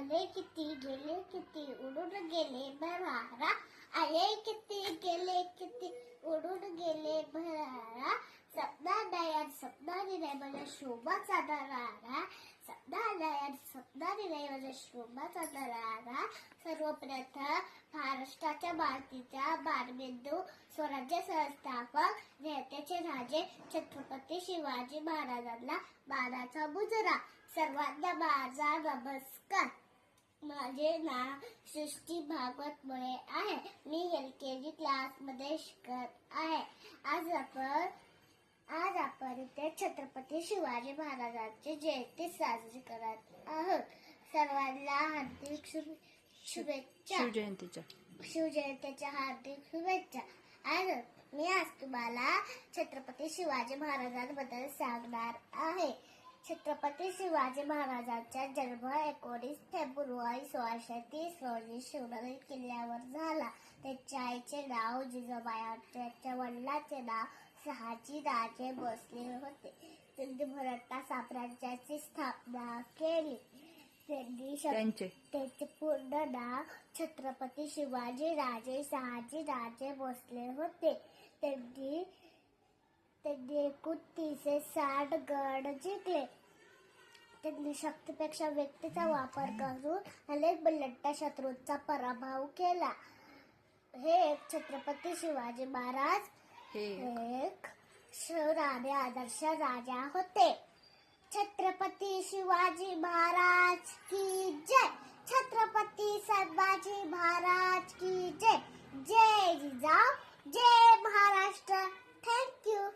आले किती गेले किती उडून गेले भरारा आले किती गेले किती उडून गेले भरारा सपना नाही माझ्या शोभाचा दरारा सपना नाही माझ्या शोभाचा दरारा सर्वप्रथम महाराष्ट्राच्या मातीच्या बारबिंदू स्वराज्य संस्थापक नेत्याचे राजे छत्रपती शिवाजी महाराजांना मानाचा मुजरा. सर्वांना माझा नमस्कार. माझे नाव सृष्टी भागवत मुळे आहे. मी LKG क्लासमध्ये शिकत आहे. आज आपण इथे छत्रपती शिवाजी महाराजांची जयंती साजरी करत आहोत. सर्वांना हार्दिक शुभेच्छा. शिवजयंतीच्या हार्दिक शुभेच्छा. आज तुम्हाला छत्रपती शिवाजी महाराजांबद्दल सांगणार आहे. छत्रपती शिवाजी महाराजांचा जन्म 19 फेब्रुवारी 1630 रोजी शिवनेरी किल्ल्यावर झाला. त्यांच्या आईचे नाव जिजाबाई आणि त्यांच्या वडिलांचे नाव शहाजी राजे भोसले होते. त्यांनी मराठा साम्राज्याची स्थापना केली. त्यांचे पूर्ण नाव छत्रपती शिवाजी राजे शहाजी राजे भोसले होते. त्यांनी एकूण 360 गड जिंकले. त्यांनी शक्तीपेक्षा व्यक्तीचा वापर करून अनेक बलट शत्रूंचा पराभव केला. हे छत्रपती शिवाजी महाराज एक शूर आणि आदर्श राजा होते. छत्रपती शिवाजी महाराज की जय. छत्रपती संभाजी महाराज की जय. जय जिजाऊ जय महाराष्ट्र. थँक्यू.